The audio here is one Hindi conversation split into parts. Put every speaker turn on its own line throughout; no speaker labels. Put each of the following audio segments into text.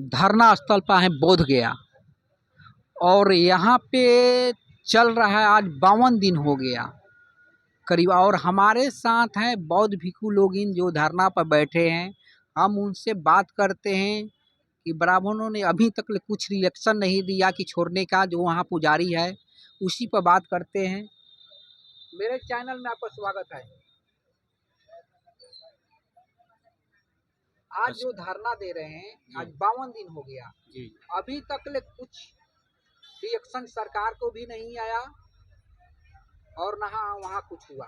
धरना स्थल पर हैं बोध गया और यहाँ पे चल रहा है आज 52 दिन हो गया करीब। और हमारे साथ हैं बौद्ध भिक्षु लोग इन जो धरना पर बैठे हैं। हम उनसे बात करते हैं कि ब्राह्मणों ने अभी तक कुछ रिएक्शन नहीं दिया कि छोड़ने का, जो वहाँ पुजारी है उसी पर बात करते हैं। मेरे चैनल में आपका स्वागत है। आज जो धरना दे रहे हैं, आज 52 दिन हो गया जी। अभी तक कुछ रिएक्शन सरकार को भी नहीं आया और ना वहाँ कुछ हुआ।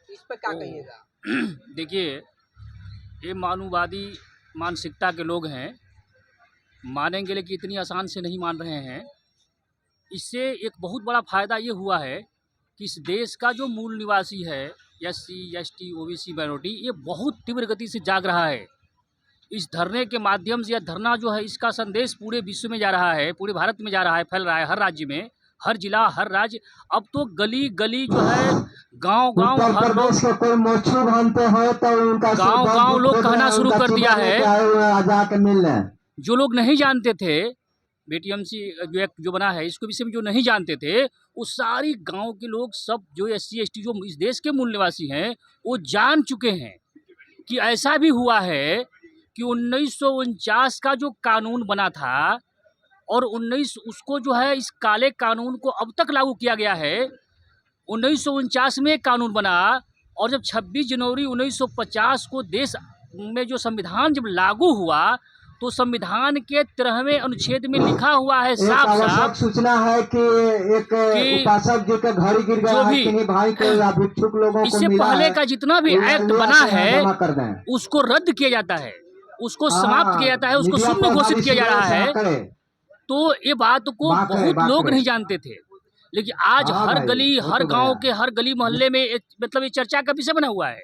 इस पर क्या कहिएगा?
देखिए, ये मानववादी मानसिकता के लोग हैं, मानेंगे लेकिन इतनी आसान से नहीं मान रहे हैं। इससे एक बहुत बड़ा फ़ायदा ये हुआ है कि इस देश का जो मूल निवासी है, SC, ST, OBC माइनॉरिटी, ये बहुत तीव्र गति से जाग रहा है। इस धरने के माध्यम से, यह धरना जो है इसका संदेश पूरे विश्व में जा रहा है, पूरे भारत में जा रहा है, फैल रहा है, हर राज्य में, हर जिला, हर राज्य। अब तो गली गली जो है, गांव-गांव हर लोग गांव-गांव लोग कहना शुरू कर दिया है। जो लोग नहीं जानते थे BTMC जो बना है, इसको विषय में जो नहीं जानते थे, वो सारी गांव के लोग सब जो SC ST जो इस देश के मूल निवासी हैं, वो जान चुके हैं कि ऐसा भी हुआ है कि 1949 का जो कानून बना था और उसको जो है इस काले कानून को अब तक लागू किया गया है। 1949 में कानून बना और जब 26 जनवरी 1950 को देश में जो संविधान जब लागू हुआ तो संविधान के 13वें अनुच्छेद में लिखा हुआ है साफ
सूचना है कि एक उपासक जी के घर गिर गया है, किन्हीं भाई को या भिक्षुक लोगों को
इससे पहले का जितना भी एक्ट बना है उसको रद्द किया जाता है, उसको समाप्त किया जाता है, उसको शून्य घोषित किया जा रहा है। तो ये बात को बहुत लोग नहीं जानते थे, लेकिन आज हर गली, हर गांव के हर गली मोहल्ले में मतलब ये चर्चा का विषय बना हुआ है।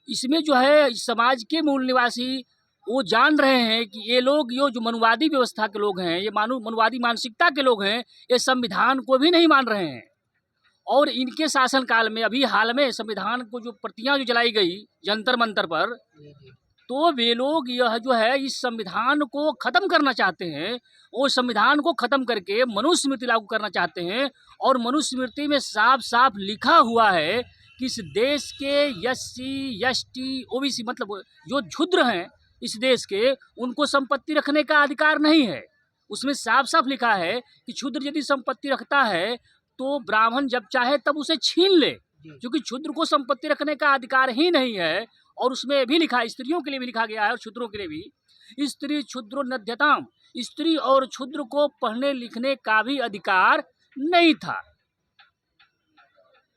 इसमें जो है समाज के मूल निवासी वो जान रहे हैं कि ये लोग, ये जो मनुवादी व्यवस्था के लोग हैं, ये मनुवादी मानसिकता के लोग हैं, ये संविधान को भी नहीं मान रहे हैं। और इनके शासनकाल में अभी हाल में संविधान को जो प्रतियां जो जलाई गई जंतर मंतर पर, तो वे लोग यह जो है इस संविधान को ख़त्म करना चाहते हैं। वो संविधान को ख़त्म करके मनुस्मृति लागू करना चाहते हैं। और मनुस्मृति में साफ साफ लिखा हुआ है कि इस देश के SC ST OBC मतलब जो क्षुद्र हैं इस देश के, उनको संपत्ति रखने का अधिकार नहीं है। उसमें साफ साफ लिखा है कि क्षुद्र यदि संपत्ति रखता है तो ब्राह्मण जब चाहे तब उसे छीन ले, क्योंकि क्षुद्र को संपत्ति रखने का अधिकार ही नहीं है। और उसमें भी लिखा, स्त्रियों के लिए भी लिखा गया है और क्षुद्रों के लिए भी, स्त्री क्षुद्रो नद्यताम, स्त्री और क्षुद्र को पढ़ने लिखने का भी अधिकार नहीं था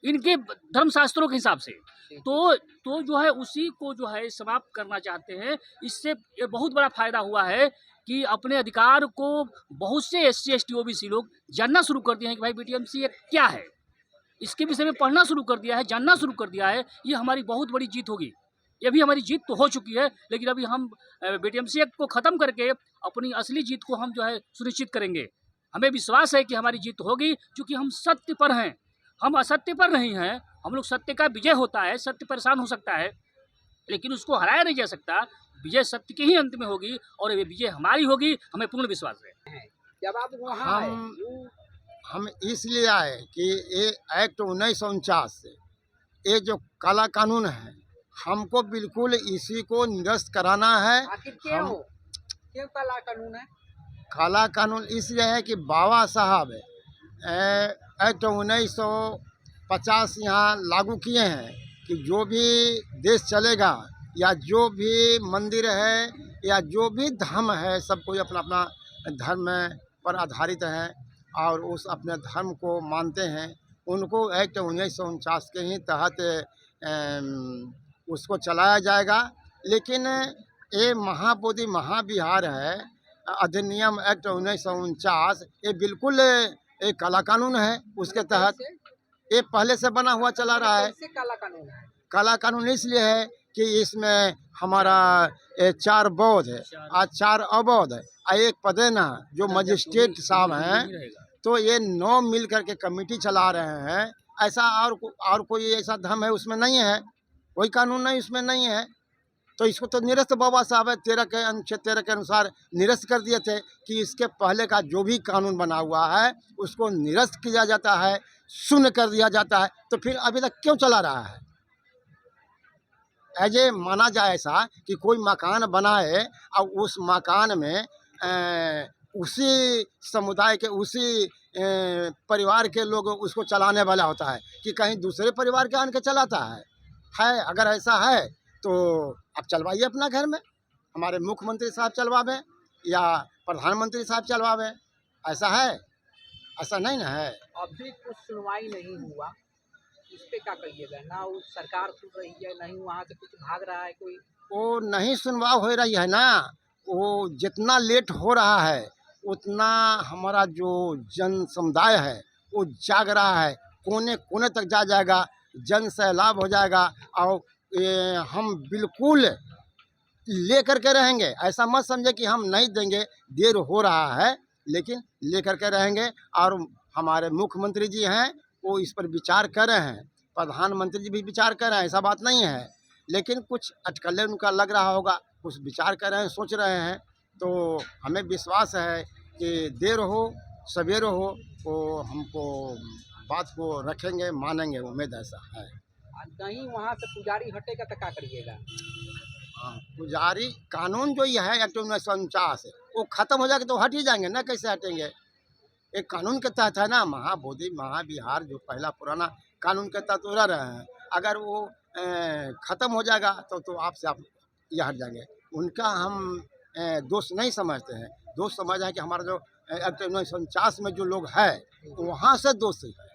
इनके धर्मशास्त्रों के हिसाब से। तो जो है उसी को जो है समाप्त करना चाहते हैं। इससे ये बहुत बड़ा फायदा हुआ है कि अपने अधिकार को बहुत से SC ST OBC लोग जानना शुरू कर दिए हैं कि भाई BTMC क्या है, इसके विषय में पढ़ना शुरू कर दिया है, जानना शुरू कर दिया है। ये हमारी बहुत बड़ी जीत होगी। ये भी हमारी जीत तो हो चुकी है, लेकिन अभी हम BTMC एक्ट को ख़त्म करके अपनी असली जीत को हम जो है सुनिश्चित करेंगे। हमें विश्वास है कि हमारी जीत होगी, क्योंकि हम सत्य पर हैं, हम असत्य पर नहीं हैं। हम लोग सत्य का विजय होता है, सत्य परेशान हो सकता है लेकिन उसको हराया नहीं जा सकता। विजय सत्य के ही अंत में होगी और ये विजय हमारी होगी, हमें पूर्ण विश्वास है।
जब आप वहाँ
हम इसलिए आए कि ये एक्ट 1949 से ये जो काला कानून है, हमको बिल्कुल इसी को निरस्त कराना है।
क्यों काला कानून है?
काला कानून इसलिए है कि बाबा साहब एक्ट 1950 यहाँ लागू किए हैं कि जो भी देश चलेगा या जो भी मंदिर है या जो भी धर्म है, सब कोई अपना अपना धर्म पर आधारित है और उस अपने धर्म को मानते हैं। उनको एक्ट 1949 के ही तहत उसको चलाया जाएगा। लेकिन ये महाबोधि महाविहार है, अधिनियम एक्ट 1949, ये बिल्कुल एक काला कानून है। उसके तहत ये पहले से बना हुआ चला रहा है।
काला कानून है, काला
कानून इसलिए है कि इसमें हमारा 4 बौद्ध है और 4 अबौद्ध है और 1 पदेना जो मजिस्ट्रेट साहब हैं, तो ये 9 मिल करके कमेटी चला रहे हैं। ऐसा और कोई ऐसा धर्म है उसमें नहीं है, कोई कानून नहीं उसमें नहीं है। तो इसको तो निरस्त बाबा साहब है 13 के अनुच्छेद 13 के अनुसार निरस्त कर दिए थे कि इसके पहले का जो भी कानून बना हुआ है उसको निरस्त किया जाता है, शून्य कर दिया जाता है। तो फिर अभी तक क्यों चला रहा है? ऐसे माना जाए ऐसा कि कोई मकान बनाए और उस मकान में उसी समुदाय के उसी परिवार के लोग उसको चलाने वाला होता है कि कहीं दूसरे परिवार के आन के चलाता है। अगर ऐसा है तो आप चलवाइए अपना घर में, हमारे मुख्यमंत्री साहब चलवावे या प्रधानमंत्री साहब चलवावे। ऐसा है? ऐसा नहीं ना है।
अभी कुछ सुनवाई नहीं हुआ, इस पे क्या कहिएगा? ना वो सरकार सुन रही है, नहीं वहाँ से कुछ भाग रहा है कोई।
वो नहीं सुनवाई हो रही है ना, वो जितना लेट हो रहा है उतना हमारा जो जन समुदाय है वो जाग रहा है, कोने कोने तक जा जाएगा, जन सैलाब हो जाएगा और हम बिल्कुल लेकर के रहेंगे। ऐसा मत समझे कि हम नहीं देंगे, देर हो रहा है लेकिन लेकर के रहेंगे। और हमारे मुख्यमंत्री जी हैं वो इस पर विचार कर रहे हैं, प्रधानमंत्री जी भी विचार कर रहे हैं, ऐसा बात नहीं है, लेकिन कुछ अटकलें उनका लग रहा होगा, कुछ विचार कर रहे हैं, सोच रहे हैं। तो हमें विश्वास है कि देर हो सवेर हो तो हमको बात को रखेंगे, मानेंगे, उम्मीद ऐसा है।
नहीं वहाँ से पुजारी हटेगा तो क्या करिएगा?
हाँ, पुजारी कानून जो ये है एक्ट 1949 वो ख़त्म हो जाएगा तो हट ही जाएंगे ना, कैसे हटेंगे? एक कानून के तहत है ना, महाबोधि महाविहार जो पहला पुराना कानून के तहत रह रहे हैं, अगर वो ख़त्म हो जाएगा तो आपसे आप ये हट जाएंगे। उनका हम दोष नहीं समझते हैं, दोष समझ है कि हमारा जो एक्ट 1949 में जो लोग है वहाँ से दोषी है।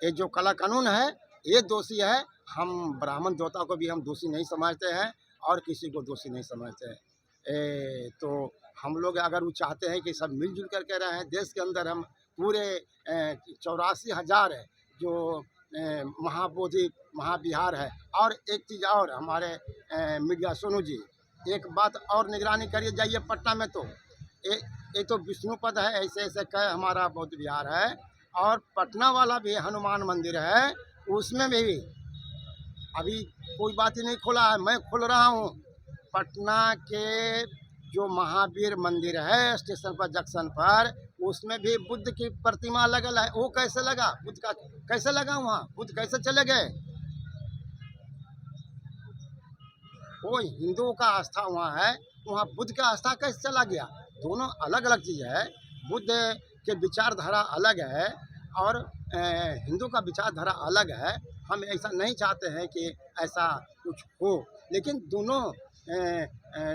ये जो काला कानून है ये दोषी है। हम ब्राह्मण देवता को भी हम दोषी नहीं समझते हैं और किसी को दोषी नहीं समझते हैं। तो हम लोग अगर वो चाहते हैं कि सब मिलजुल करके रहें, देश के अंदर हम पूरे 84,000 जो महाबोधि महाविहार है। और एक चीज़ और हमारे मीडिया सोनू जी, एक बात और निगरानी करिए, जाइए पटना में तो ये तो विष्णुपद है, ऐसे ऐसे कह हमारा बौद्ध विहार है। और पटना वाला भी हनुमान मंदिर है, उसमें भी अभी कोई बात ही नहीं खोला है, मैं खोल रहा हूँ। पटना के जो महावीर मंदिर है स्टेशन पर जंक्शन पर, उसमें भी बुद्ध की प्रतिमा लगल है। वो कैसे लगा? बुद्ध का कैसे लगा? वहाँ बुद्ध कैसे चले गए? वो हिंदुओं का आस्था वहाँ है, वहाँ बुद्ध का आस्था कैसे चला गया? दोनों अलग अलग चीज़ है। बुद्ध के विचारधारा अलग है और हिंदू का विचारधारा अलग है। हम ऐसा नहीं चाहते हैं कि ऐसा कुछ हो, लेकिन दोनों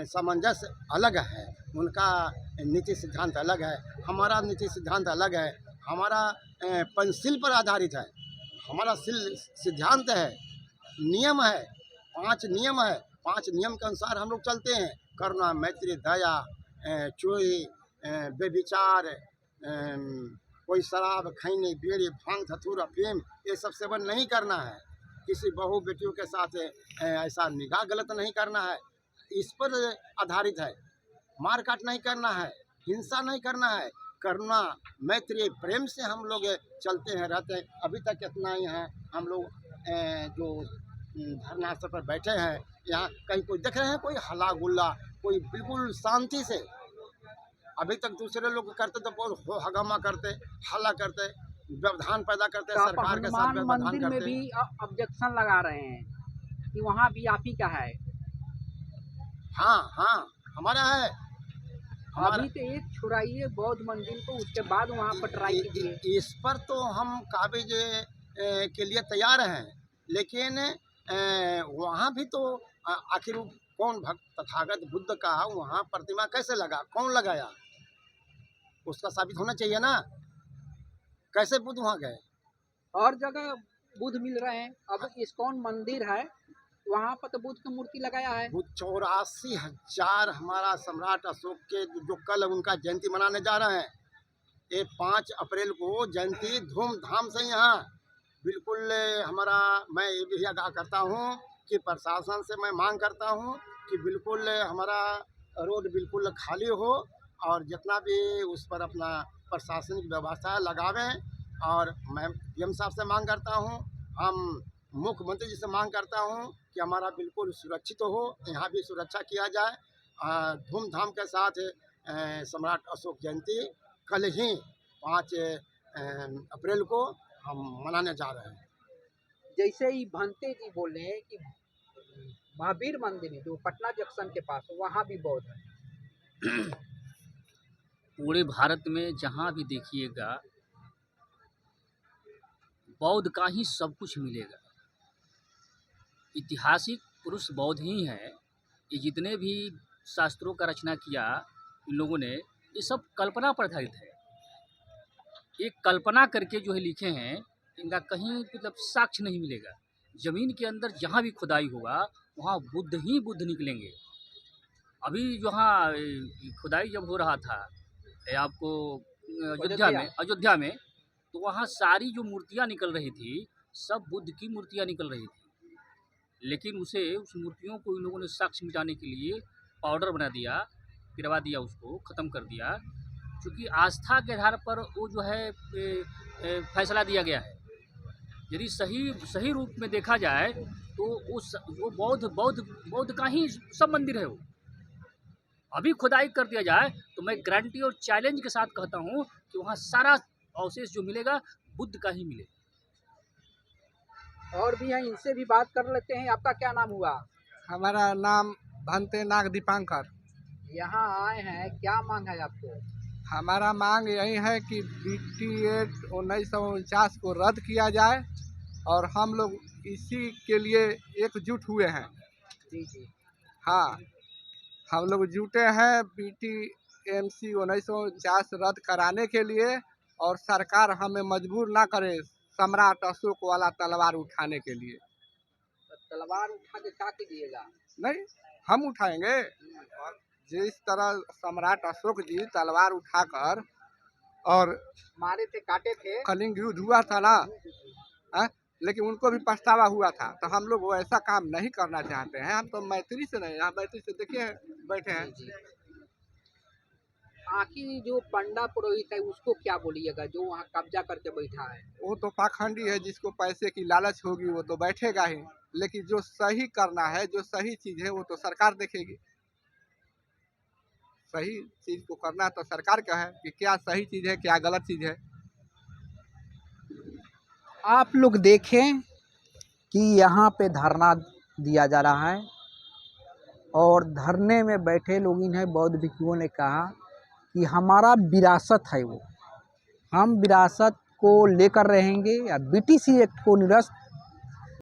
सामंजस्य अलग है। उनका नीति सिद्धांत अलग है, हमारा नीति सिद्धांत अलग है। हमारा पंचशील पर आधारित है, हमारा सिद्धांत है, नियम है, 5 नियम है। 5 नियम के अनुसार हम लोग चलते हैं। करुणा, मैत्री, दया, चोरी, बेविचार, कोई शराब, खैनी, बीड़ी, भांग, धतूर, अफीम ये सब सेवन नहीं करना है। किसी बहू बेटियों के साथ ऐसा निगाह गलत नहीं करना है, इस पर आधारित है। मार काट नहीं करना है, हिंसा नहीं करना है, करुणा, मैत्री, प्रेम से हम लोग चलते हैं, रहते हैं। अभी तक इतना ही है। हम लोग जो धरना स्थल पर बैठे हैं, यहाँ कहीं कोई देख रहे हैं कोई हल्ला गुल्ला, कोई बिल्कुल शांति से। अभी तक दूसरे लोग करते तो बहुत हो हगामा करते, हल्ला करते, व्यवधान पैदा करते,
तो
सरकार के साथ व्यवधान
मंदिर में
करते।
भी ऑब्जेक्शन लगा रहे हैं कि वहाँ भी आप ही का है।
हाँ हाँ हमारा है।
अभी तो एक छुड़ाइए बौद्ध मंदिर को, उसके बाद वहाँ पर ट्राई कीजिए।
इस पर तो हम काबिज के लिए तैयार हैं, लेकिन वहाँ भी तो आखिर कौन भक्त तथागत बुद्ध का वहाँ प्रतिमा कैसे लगा, कौन लगाया, उसका साबित होना चाहिए ना। कैसे बुद्ध वहाँ गए?
और जगह बुद्ध मिल रहे हैं। अब इस्कॉन मंदिर है, वहाँ पर तो बुद्ध की मूर्ति लगाया है।
84,000 हमारा सम्राट अशोक के जो कल उनका जयंती मनाने जा रहे हैं, ये 5 अप्रैल को जयंती धूमधाम से यहाँ बिल्कुल हमारा, मैं ये भी आगाह करता हूँ कि प्रशासन से मैं मांग करता हूँ कि बिल्कुल हमारा रोड बिल्कुल खाली हो और जितना भी उस पर अपना प्रशासनिक व्यवस्था लगावें। और मैं पीएम साहब से मांग करता हूँ, हम मुख्यमंत्री जी से मांग करता हूँ कि हमारा बिल्कुल सुरक्षित हो, यहाँ भी सुरक्षा किया जाए। धूमधाम के साथ सम्राट अशोक जयंती कल ही 5 अप्रैल को हम मनाने जा रहे हैं।
जैसे ही भंते जी बोले हैं कि महावीर मंदिर है जो पटना जंक्शन के पास वहाँ भी बौद्ध है।
पूरे भारत में जहाँ भी देखिएगा बौद्ध का ही सब कुछ मिलेगा। ऐतिहासिक पुरुष बौद्ध ही हैं। ये जितने भी शास्त्रों का रचना किया इन लोगों ने, ये सब कल्पना पर आधारित है। एक कल्पना करके जो है लिखे हैं, इनका कहीं मतलब साक्ष्य नहीं मिलेगा। ज़मीन के अंदर जहाँ भी खुदाई होगा वहाँ बुद्ध ही बुद्ध निकलेंगे। अभी जहाँ खुदाई जब हो रहा था आपको अयोध्या में, तो वहाँ सारी जो मूर्तियाँ निकल रही थी सब बुद्ध की मूर्तियाँ निकल रही थी। लेकिन उस मूर्तियों को इन लोगों ने साक्ष्य मिटाने के लिए पाउडर बना दिया, पिरवा दिया, उसको ख़त्म कर दिया। क्योंकि आस्था के आधार पर वो जो है फैसला दिया गया है। यदि सही रूप में देखा जाए तो वो बौद्ध का ही सब मंदिर है। वो अभी खुदाई कर दिया जाए तो मैं गारंटी और चैलेंज के साथ कहता हूँ कि वहाँ सारा अवशेष जो मिलेगा बुद्ध का ही मिलेगा।
और भी हैं, इनसे भी बात कर लेते हैं। आपका क्या नाम हुआ?
हमारा नाम भंते नाग दीपांकर।
यहाँ आए हैं, क्या मांग है आपको?
हमारा मांग यही है कि BT Act 1949 को रद्द किया जाए और हम लोग इसी के लिए एकजुट हुए हैं।
जी जी।
हाँ, हम लोग जुटे हैं BTMC 1949 रद्द कराने के लिए, और सरकार हमें मजबूर ना करे सम्राट अशोक वाला तलवार उठाने के लिए।
तलवार उठा के क्या कीजिएगा?
नहीं, हम उठाएंगे। जिस तरह सम्राट अशोक जी तलवार उठाकर और
मारे थे, काटे थे,
कलिंग युद्ध हुआ था ना, लेकिन उनको भी पछतावा हुआ था। तो हम लोग वो ऐसा काम नहीं करना चाहते हैं। हम तो मैत्री से नहीं, यहाँ मैत्री से देखिए बैठे हैं।
आखिर जो पंडा पुरोहित है उसको क्या बोलिएगा जो वहाँ कब्जा करके बैठा है?
वो तो पाखंडी है, जिसको पैसे की लालच होगी वो तो बैठेगा ही। लेकिन जो सही करना है, जो सही चीज़ है वो तो सरकार देखेगी। सही चीज़ को करना तो सरकार का है कि क्या सही चीज़ है, क्या गलत चीज़ है।
आप लोग देखें कि यहाँ पे धरना दिया जा रहा है और धरने में बैठे लोग हैं बौद्ध भिक्षुओं ने कहा कि हमारा विरासत है, वो हम विरासत को लेकर रहेंगे या BTC एक्ट को निरस्त